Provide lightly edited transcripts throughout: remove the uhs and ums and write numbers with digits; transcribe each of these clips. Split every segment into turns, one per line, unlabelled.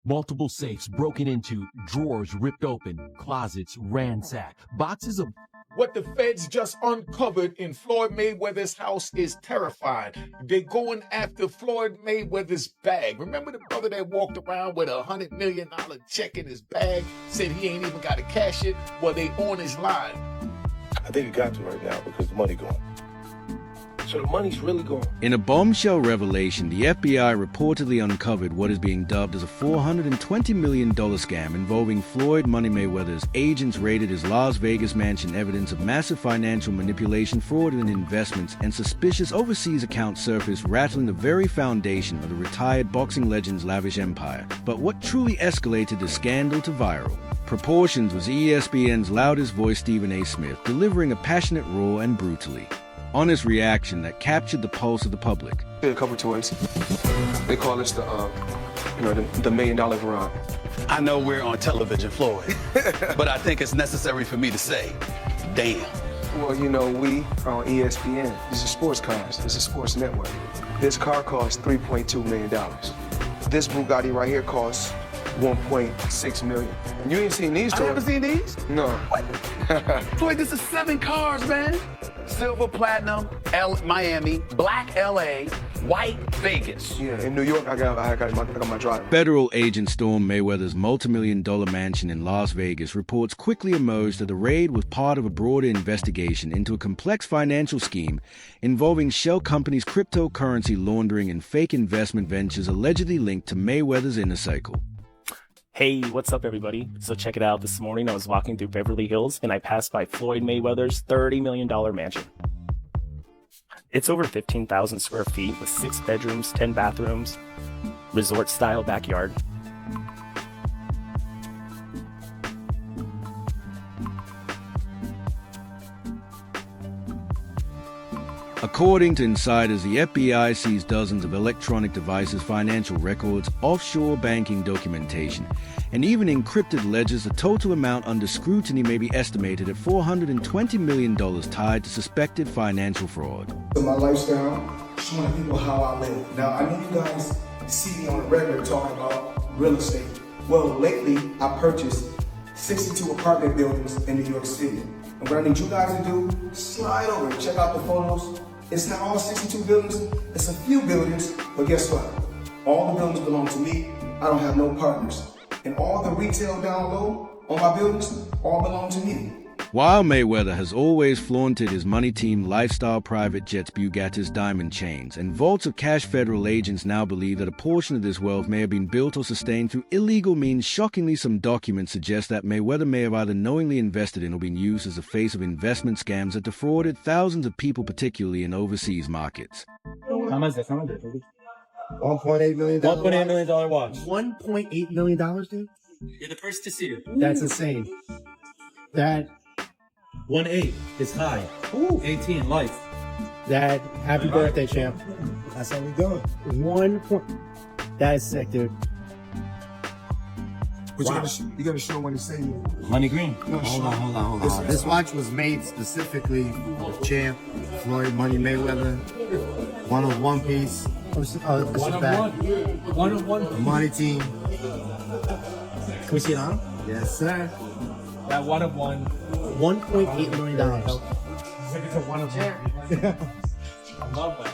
Multiple safes broken into, drawers ripped open, closets ransacked, boxes of...
What the feds just uncovered in Floyd Mayweather's house is terrifying. They're going after Floyd Mayweather's bag. Remember the brother that walked around with $100 million check in his bag, said he ain't even got to cash it? Well, they on his line.
I think it got to right now because the money gone. So the money's really gone.
In a bombshell revelation, the FBI reportedly uncovered what is being dubbed as a $420 million scam involving Floyd Money Mayweather's agents raided his Las Vegas mansion, evidence of massive financial manipulation, fraudulent investments, and suspicious overseas accounts surfaced, rattling the very foundation of the retired boxing legend's lavish empire. But what truly escalated the scandal to viral proportions was ESPN's loudest voice, StephenASmith, delivering a passionate, raw, and brutally honest reaction that captured the pulse of the public.
A couple toys. They call this the $1 million garage.
I know we're on television, Floyd, but I think it's necessary for me to say, damn.
Well, you know, we are on ESPN. This is sports cars. This is sports network. This car costs $3.2 million. This Bugatti right here costs $1.6 million. You ain't seen these toys?
I haven't seen these?
No.
What? Floyd, this is 7 cars, man. Silver, platinum, Miami, black LA, white Vegas.
Yeah, in New York, I got my driver.
Federal agent stormed Mayweather's multi-million-dollar mansion in Las Vegas. Reports quickly emerged that the raid was part of a broader investigation into a complex financial scheme involving shell companies, cryptocurrency laundering, and fake investment ventures allegedly linked to Mayweather's inner circle.
Hey, what's up, everybody? So check it out. This morning I was walking through Beverly Hills and I passed by Floyd Mayweather's $30 million mansion. It's over 15,000 square feet with 6 bedrooms, 10 bathrooms, resort-style backyard.
According to insiders, the FBI seized dozens of electronic devices, financial records, offshore banking documentation, and even encrypted ledgers. The total amount under scrutiny may be estimated at $420 million tied to suspected financial fraud.
My lifestyle, showing people how I live. Now, I know you guys see me on a regular talking about real estate. Well, lately, I purchased 62 apartment buildings in New York City. And what I need you guys to do, slide over and check out the photos. It's not all 62 buildings, it's a few buildings, but guess what? All the buildings belong to me. I don't have no partners. And all the retail down low on my buildings all belong to me.
While Mayweather has always flaunted his money team lifestyle, private jets, Bugattis, diamond chains, and vaults of cash, federal agents now believe that a portion of this wealth may have been built or sustained through illegal means. Shockingly, some documents suggest that Mayweather may have either knowingly invested in or been used as the face of investment scams that defrauded thousands of people, particularly in overseas markets.
How much is this?
$1.8 million.
$1.8 million watch.
$1.8 million, dude?
You're the first to see it.
That's insane. That
1.8 is high. Ooh. 18 life.
That happy birthday, champ. That's how we doing. 1 point. That is sick, dude.
Wow.
You gotta show when you say you.
Honey green.
No, hold on. This watch was made specifically for champ Floyd Money Mayweather. One of one piece.
One of one.
Money team. Can we see it on? Yes, sir.
That one of one.
$1.8 million.
It's a one of one. I love that.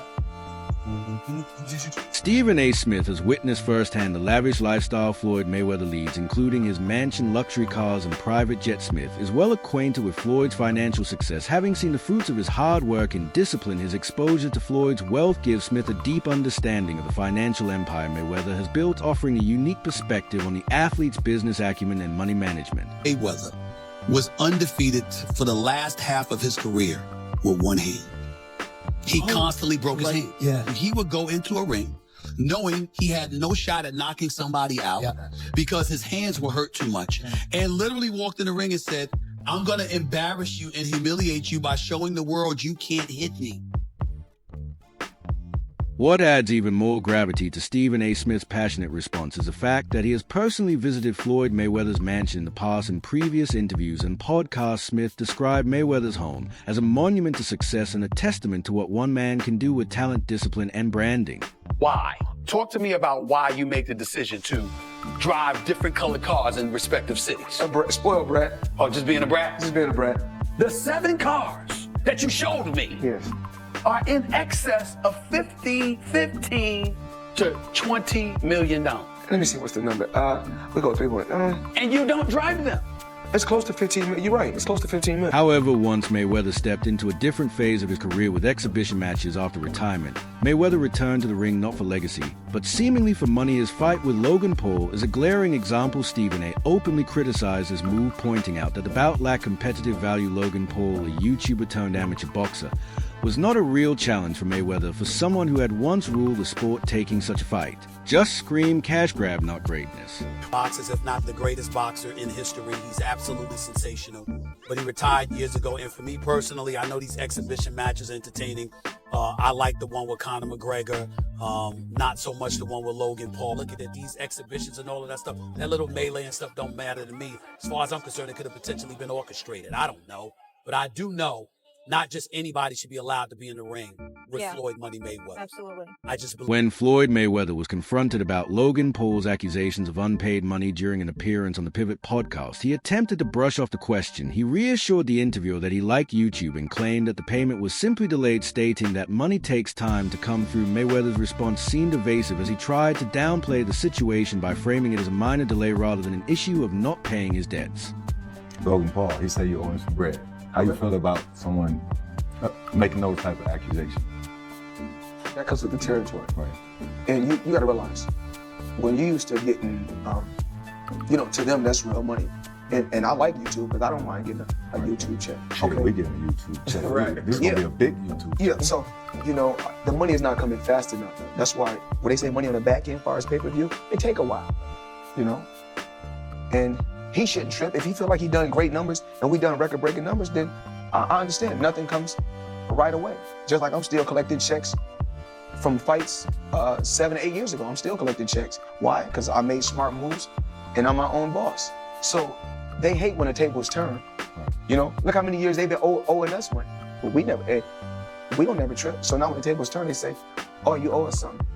StephenASmith has witnessed firsthand the lavish lifestyle Floyd Mayweather leads, including his mansion, luxury cars, and private jet. Smith is well acquainted with Floyd's financial success. Having seen the fruits of his hard work and discipline, his exposure to Floyd's wealth gives Smith a deep understanding of the financial empire Mayweather has built, offering a unique perspective on the athlete's business acumen and money management.
Mayweather was undefeated for the last half of his career with one hand. He constantly broke his hand.
Yeah.
He would go into a ring knowing he had no shot at knocking somebody out because his hands were hurt too much, and literally walked in the ring and said, I'm going to embarrass you and humiliate you by showing the world you can't hit me.
What adds even more gravity to StephenASmith's passionate response is the fact that he has personally visited Floyd Mayweather's mansion in the past. In previous interviews and podcasts, Smith described Mayweather's home as a monument to success and a testament to what one man can do with talent, discipline, and branding.
Why?
Talk to me about why you make the decision to drive different colored cars in respective cities.
Spoiled brat.
Oh, just being a brat?
Just being a brat.
The 7 cars that you showed me
Yes.
are in excess of $15 to $20 million.
Let me see what's the number. We go 3 points.
And you don't drive them.
It's close to 15 million. You're right. It's close to 15 million.
However, once Mayweather stepped into a different phase of his career with exhibition matches after retirement, Mayweather returned to the ring not for legacy, but seemingly for money. His fight with Logan Paul is a glaring example. Stephen A. openly criticized his move, pointing out that the bout lacked competitive value. Logan Paul, a YouTuber turned amateur boxer, was not a real challenge for Mayweather for someone who had once ruled the sport, taking such a fight. Just scream cash grab, not greatness.
Boxers, if not the greatest boxer in history. He's absolutely sensational. But he retired years ago, and for me personally, I know these exhibition matches are entertaining. I like the one with Conor McGregor, not so much the one with Logan Paul. Look at it, these exhibitions and all of that stuff. That little melee and stuff don't matter to me. As far as I'm concerned, it could have potentially been orchestrated. I don't know. But I do know not just anybody should be allowed to be in the ring with Floyd Money Mayweather.
Absolutely.
I just believe.
When Floyd Mayweather was confronted about Logan Paul's accusations of unpaid money during an appearance on the Pivot podcast, he attempted to brush off the question. He reassured the interviewer that he liked YouTube and claimed that the payment was simply delayed, stating that money takes time to come through. Mayweather's response seemed evasive as he tried to downplay the situation by framing it as a minor delay rather than an issue of not paying his debts.
Logan Paul, he said you owe him some bread. How you feel about someone making those type of accusations?
That comes with the territory.
Right.
And you got to realize, when you used to getting, to them, that's real money. And I like YouTube, because I don't mind getting a YouTube check.
Okay, we getting a YouTube check.
Right.
This is going to be a big YouTube check.
Yeah, so, the money is not coming fast enough. That's why, when they say money on the back end, as far as pay-per-view, it take a while, And he shouldn't trip. If he feel like he done great numbers and we done record-breaking numbers, then I understand. Nothing comes right away. Just like I'm still collecting checks from fights 7 or 8 years ago. I'm still collecting checks. Why? Because I made smart moves and I'm my own boss. So they hate when the tables turn. Look how many years they've been owing us money. But we don't never trip. So now when the tables turn, they say, oh, you owe us something.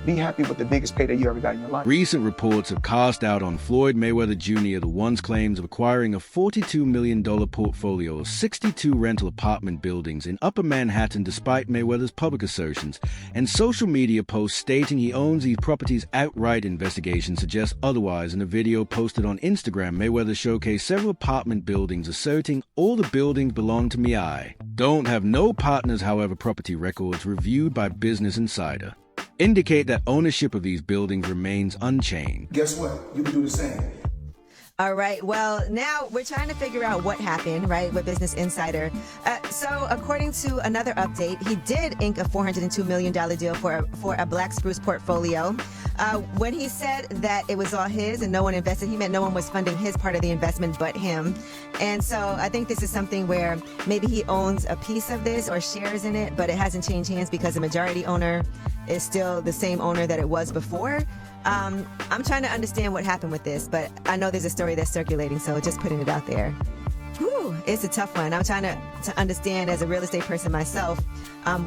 Be happy with the biggest payday you ever got in your life.
Recent reports have cast doubt on Floyd Mayweather Jr., the one's claims of acquiring a $42 million portfolio of 62 rental apartment buildings in Upper Manhattan, despite Mayweather's public assertions and social media posts stating he owns these properties outright. Investigations suggest otherwise. In a video posted on Instagram, Mayweather showcased several apartment buildings, asserting all the buildings belong to me. I don't have no partners. However, property records reviewed by Business Insider indicate that ownership of these buildings remains unchanged.
Guess what? You can do the same.
All right. Well, now we're trying to figure out what happened, right, with Business Insider. So according to another update, he did ink a $402 million deal for a Black Spruce portfolio. When he said that it was all his and no one invested, he meant no one was funding his part of the investment but him. And so I think this is something where maybe he owns a piece of this or shares in it, but it hasn't changed hands because the majority owner is still the same owner that it was before. I'm trying to understand what happened with this, but I know there's a story that's circulating, so just putting it out there. Whew, it's a tough one. I'm trying to understand, as a real estate person myself,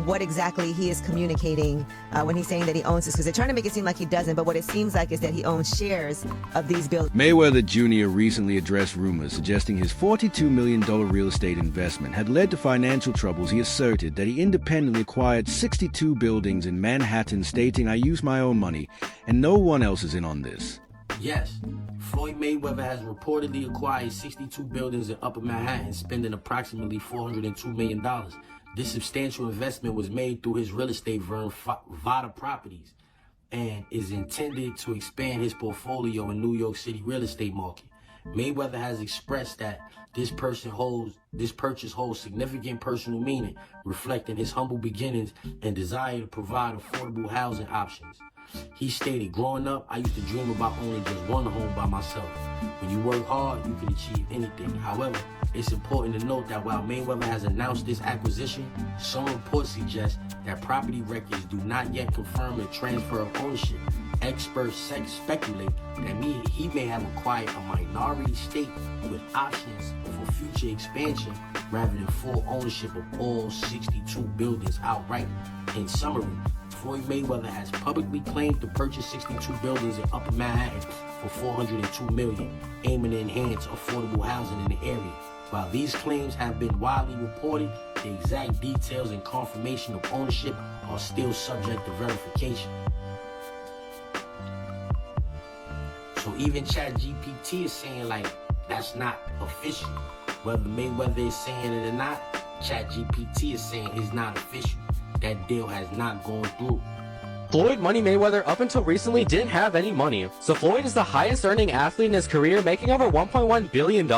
what exactly he is communicating when he's saying that he owns this, because they're trying to make it seem like he doesn't, but what it seems like is that he owns shares of these buildings.
Mayweather Jr. recently addressed rumors suggesting his $42 million real estate investment had led to financial troubles. He asserted that he independently acquired 62 buildings in Manhattan, stating, I use my own money and no one else is in on this.
Yes, Floyd Mayweather has reportedly acquired 62 buildings in Upper Manhattan, spending approximately $402 million. This substantial investment was made through his real estate firm, Vada Properties, and is intended to expand his portfolio in New York City real estate market. Mayweather has expressed that this purchase holds significant personal meaning, reflecting his humble beginnings and desire to provide affordable housing options. He stated, growing up, I used to dream about owning just one home by myself. When you work hard, you can achieve anything. However, it's important to note that while Mayweather has announced this acquisition, some reports suggest that property records do not yet confirm a transfer of ownership. Experts speculate that he may have acquired a minority stake with options for future expansion rather than full ownership of all 62 buildings outright. In summary, Floyd Mayweather has publicly claimed to purchase 62 buildings in Upper Manhattan for $402 million, aiming to enhance affordable housing in the area. While these claims have been widely reported, the exact details and confirmation of ownership are still subject to verification. So even ChatGPT is saying, like, that's not official. Whether Mayweather is saying it or not, ChatGPT is saying it's not official. That deal has not gone through.
Floyd Money Mayweather up until recently didn't have any money, so Floyd is the highest earning athlete in his career, making over $1.1 billion.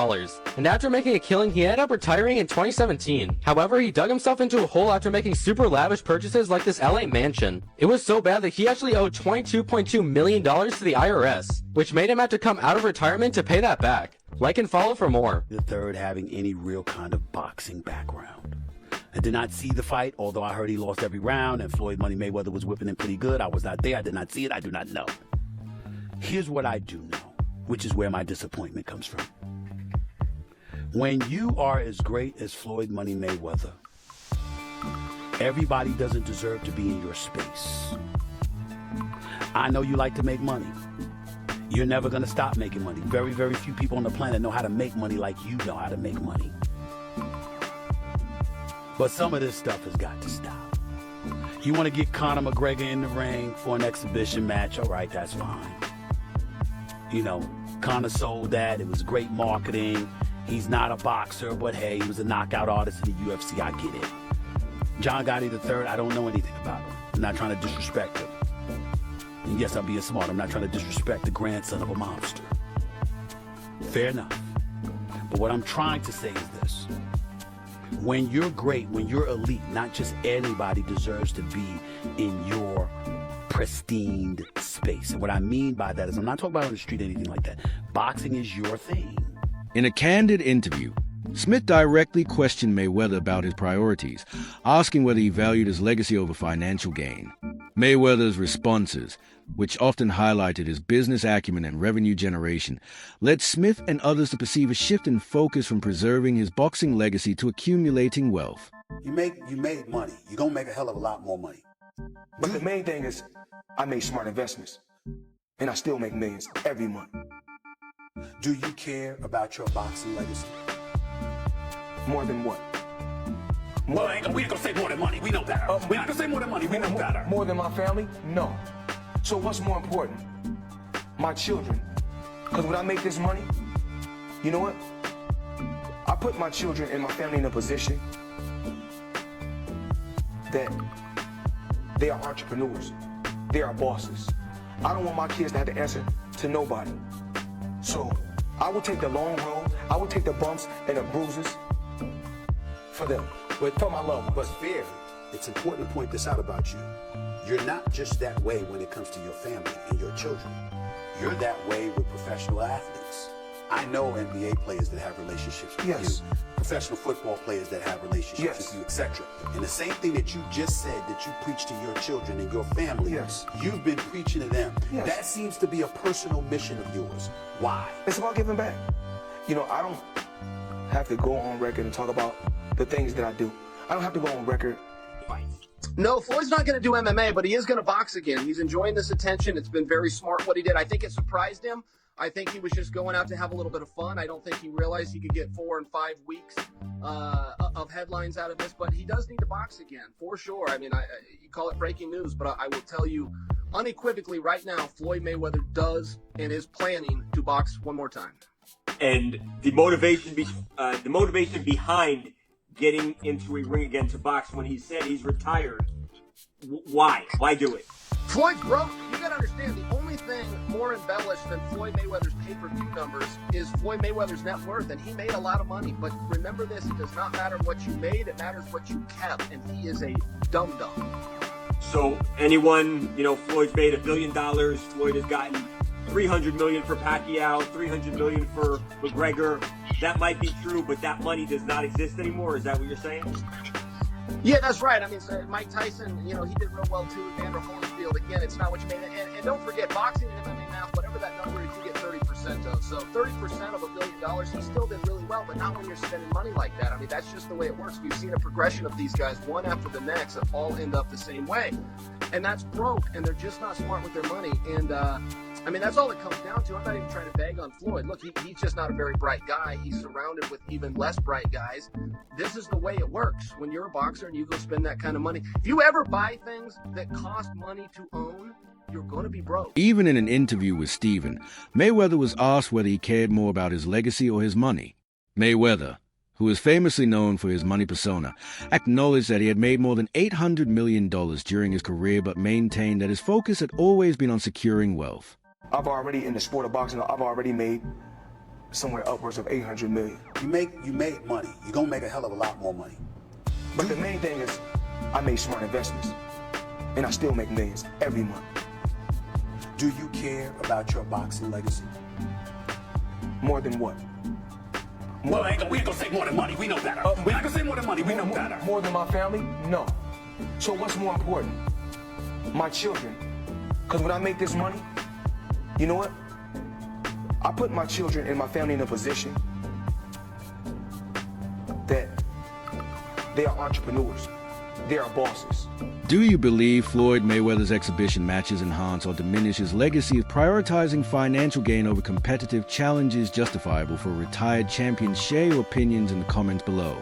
And after making a killing, he ended up retiring in 2017. However, he dug himself into a hole after making super lavish purchases like this LA mansion. It was so bad that he actually owed $22.2 million to the IRS, which made him have to come out of retirement to pay that back. Like and follow for more.
The third having any real kind of boxing background. I did not see the fight, although I heard he lost every round and Floyd Money Mayweather was whipping him pretty good. I was not there. I did not see it. I do not know. Here's what I do know, which is where my disappointment comes from. When you are as great as Floyd Money Mayweather, everybody doesn't deserve to be in your space. I know you like to make money. You're never going to stop making money. Very, very few people on the planet know how to make money like you know how to make money. But some of this stuff has got to stop. You want to get Conor McGregor in the ring for an exhibition match, all right, that's fine. You know, Conor sold that. It was great marketing. He's not a boxer, but hey, he was a knockout artist in the UFC. I get it. John Gotti III, I don't know anything about him. I'm not trying to disrespect him. And yes, I'm being smart. I'm not trying to disrespect the grandson of a monster. Fair enough. But what I'm trying to say is this. When you're great, when you're elite, not just anybody deserves to be in your pristine space. And what I mean by that is I'm not talking about on the street or anything like that. Boxing is your thing.
In a candid interview, Smith directly questioned Mayweather about his priorities, asking whether he valued his legacy over financial gain. Mayweather's responses, which often highlighted his business acumen and revenue generation, led Smith and others to perceive a shift in focus from preserving his boxing legacy to accumulating wealth.
You made money. You're going to make a hell of a lot more money.
But the main thing is I made smart investments, and I still make millions every month.
Do you care about your boxing legacy?
More than what?
Well, we ain't gonna say more than money. We know better. We're not gonna say more than money. We know better.
More than my family? No. So what's more important? My children. Because when I make this money, you know what? I put my children and my family in a position that they are entrepreneurs. They are bosses. I don't want my kids to have to answer to nobody. So I will take the long road. I will take the bumps and the bruises for them.
But for my love, but fair, it's important to point this out about you. You're not just that way when it comes to your family and your children. You're that way with professional athletes. I know NBA players that have relationships with you, professional football players that have relationships with you, etc. And the same thing that you just said that you preach to your children and your family, you've been preaching to them. That seems to be a personal mission of yours. Why?
It's about giving back. You know, I don't have to go on record and talk about the things that I do. I don't have to go on record.
No, Floyd's not going to do MMA, but he is going to box again. He's enjoying this attention. It's been very smart what he did. I think it surprised him. I think he was just going out to have a little bit of fun. I don't think he realized he could get 4 and 5 weeks of headlines out of this, but he does need to box again, for sure. I mean, you call it breaking news, but I will tell you unequivocally right now, Floyd Mayweather does and is planning to box one more time.
And the motivation behind getting into a ring again to box when he said he's retired, why? Why do it?
Floyd's broke. You gotta understand, the only thing more embellished than Floyd Mayweather's pay-per-view numbers is Floyd Mayweather's net worth, and he made a lot of money. But remember this, it does not matter what you made, it matters what you kept, and he is a dum-dum.
So anyone, Floyd's made $1 billion, Floyd has gotten $300 million for Pacquiao, $300 million for McGregor. That might be true, but that money does not exist anymore. Is that what you're saying?
Yeah, that's right. I mean, so Mike Tyson, he did real well too. Vander Holyfield, again, it's not what you made. And don't forget, boxing and MMA math, whatever that number is, you get 30% of. So 30% of $1 billion, he still did really well, but not when you're spending money like that. I mean, that's just the way it works. We've seen a progression of these guys, one after the next, that all end up the same way. And that's broke, and they're just not smart with their money. And, I mean, that's all it comes down to. I'm not even trying to bag on Floyd. Look, he's just not a very bright guy. He's surrounded with even less bright guys. This is the way it works when you're a boxer and you go spend that kind of money. If you ever buy things that cost money to own, you're going to be broke.
Even in an interview with Stephen, Mayweather was asked whether he cared more about his legacy or his money. Mayweather, who is famously known for his money persona, acknowledged that he had made more than $800 million during his career, but maintained that his focus had always been on securing wealth.
I've already, in the sport of boxing, I've already made somewhere upwards of $800 million.
You made money. You're going to make a hell of a lot more money.
But the main thing is, I made smart investments. And I still make millions every month.
Do you care about your boxing legacy?
More than what?
Well, we ain't gonna say more than money. We know better. We're not gonna say more than money. We know better.
More than my family? No. So what's more important? My children. Because when I make this money, you know what? I put my children and my family in a position that they are entrepreneurs. They are bosses.
Do you believe Floyd Mayweather's exhibition matches enhance or diminish his legacy of prioritizing financial gain over competitive challenges justifiable for a retired champion? Share your opinions in the comments below.